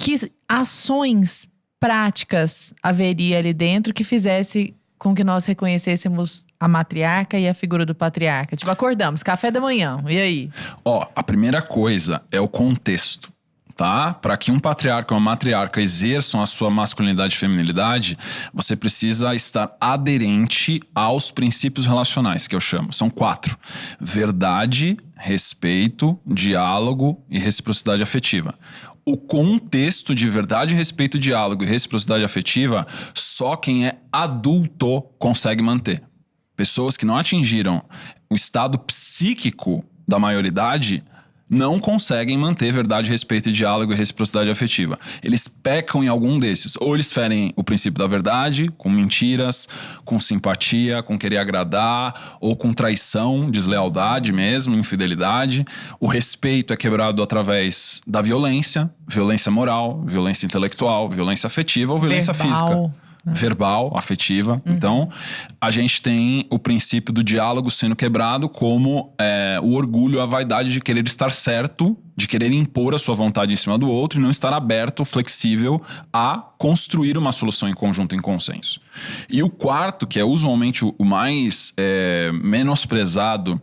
que ações práticas haveria ali dentro que fizesse com que nós reconhecêssemos a matriarca e a figura do patriarca? Tipo, acordamos, café da manhã, e aí? A primeira coisa é o contexto, tá? Para que um patriarca ou uma matriarca exerçam a sua masculinidade e feminilidade, você precisa estar aderente aos princípios relacionais, que eu chamo. São 4. Verdade, respeito, diálogo e reciprocidade afetiva. O contexto de verdade, respeito, diálogo e reciprocidade afetiva, só quem é adulto consegue manter. Pessoas que não atingiram o estado psíquico da maioridade não conseguem manter verdade, respeito, diálogo e reciprocidade afetiva. Eles pecam em algum desses. Ou eles ferem o princípio da verdade, com mentiras, com simpatia, com querer agradar, ou com traição, deslealdade mesmo, infidelidade. O respeito é quebrado através da violência moral, violência intelectual, violência afetiva ou violência física. Verbal, afetiva. Então, a gente tem o princípio do diálogo sendo quebrado como o orgulho, a vaidade de querer estar certo, de querer impor a sua vontade em cima do outro e não estar aberto, flexível a construir uma solução em conjunto, em consenso. E o quarto, que é usualmente o mais menosprezado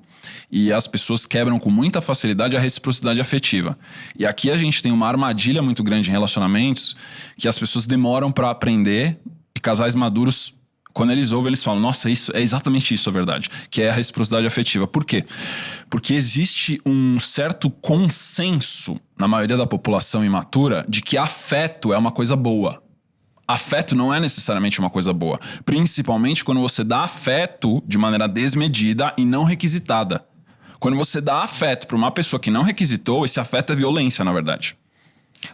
e as pessoas quebram com muita facilidade, é a reciprocidade afetiva. E aqui a gente tem uma armadilha muito grande em relacionamentos que as pessoas demoram para aprender. E casais maduros, quando eles ouvem, eles falam: nossa, isso é exatamente isso a verdade, que é a reciprocidade afetiva. Por quê? Porque existe um certo consenso na maioria da população imatura de que afeto é uma coisa boa. Afeto não é necessariamente uma coisa boa, principalmente quando você dá afeto de maneira desmedida e não requisitada. Quando você dá afeto para uma pessoa que não requisitou, esse afeto é violência, na verdade.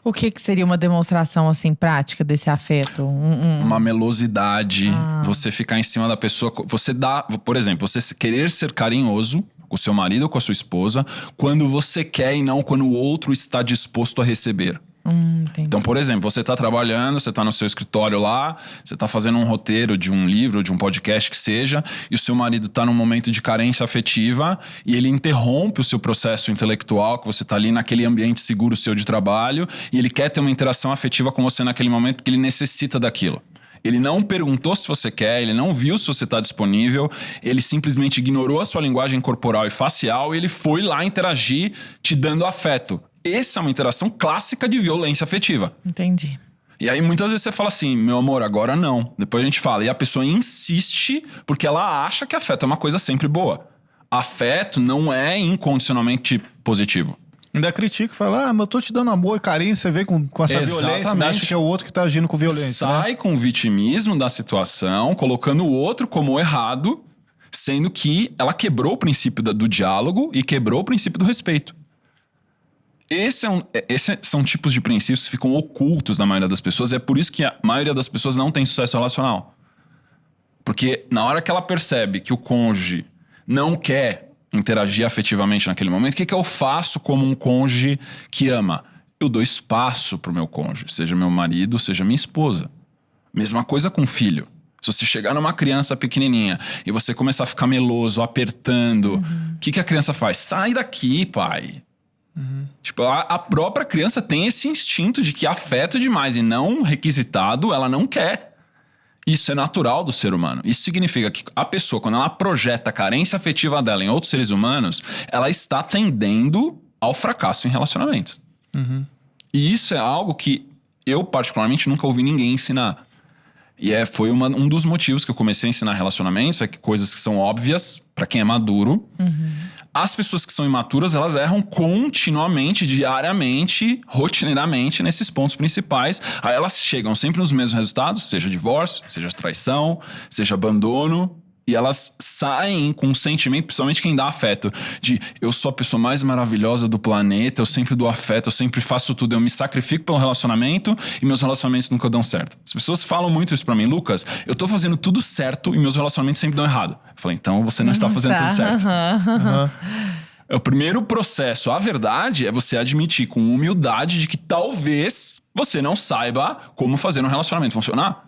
O que seria uma demonstração, assim, prática desse afeto? Uma melosidade, você ficar em cima da pessoa. Você dá, por exemplo, você querer ser carinhoso com o seu marido ou com a sua esposa quando você quer e não quando o outro está disposto a receber. Então, por exemplo, você está trabalhando, você está no seu escritório lá, você está fazendo um roteiro de um livro, de um podcast que seja, e o seu marido está num momento de carência afetiva e ele interrompe o seu processo intelectual, que você está ali naquele ambiente seguro seu de trabalho, e ele quer ter uma interação afetiva com você naquele momento porque ele necessita daquilo. Ele não perguntou se você quer, ele não viu se você está disponível, ele simplesmente ignorou a sua linguagem corporal e facial e ele foi lá interagir te dando afeto. Essa é uma interação clássica de violência afetiva. Entendi. E aí muitas vezes você fala assim: meu amor, agora não. Depois a gente fala. E a pessoa insiste porque ela acha que afeto é uma coisa sempre boa. Afeto não é incondicionalmente positivo. Ainda critica e fala: mas eu tô te dando amor e carinho, você vê com essa violência, ainda acha que é o outro que tá agindo com violência. Sai com o vitimismo da situação, colocando o outro como errado, sendo que ela quebrou o princípio do diálogo e quebrou o princípio do respeito. Esses são tipos de princípios que ficam ocultos na maioria das pessoas. É por isso que a maioria das pessoas não tem sucesso relacional. Porque na hora que ela percebe que o cônjuge não quer interagir afetivamente naquele momento, o que eu faço como um cônjuge que ama? Eu dou espaço pro meu cônjuge, seja meu marido, seja minha esposa. Mesma coisa com filho. Se você chegar numa criança pequenininha e você começar a ficar meloso, apertando, o que a criança faz? Sai daqui, pai. Tipo, a própria criança tem esse instinto de que afeto demais e não requisitado, ela não quer. Isso é natural do ser humano. Isso significa que a pessoa, quando ela projeta a carência afetiva dela em outros seres humanos, ela está tendendo ao fracasso em relacionamentos. E isso é algo que eu, particularmente, nunca ouvi ninguém ensinar. E foi um dos motivos que eu comecei a ensinar relacionamentos, é que coisas que são óbvias para quem é maduro. As pessoas que são imaturas, elas erram continuamente, diariamente, rotineiramente nesses pontos principais. Aí elas chegam sempre nos mesmos resultados, seja divórcio, seja traição, seja abandono. E elas saem com um sentimento, principalmente quem dá afeto, de eu sou a pessoa mais maravilhosa do planeta, eu sempre dou afeto, eu sempre faço tudo, eu me sacrifico pelo relacionamento e meus relacionamentos nunca dão certo. As pessoas falam muito isso pra mim: Lucas, eu tô fazendo tudo certo e meus relacionamentos sempre dão errado. Eu falei: então você não está fazendo tudo certo. O primeiro processo, a verdade, é você admitir com humildade de que talvez você não saiba como fazer um relacionamento funcionar.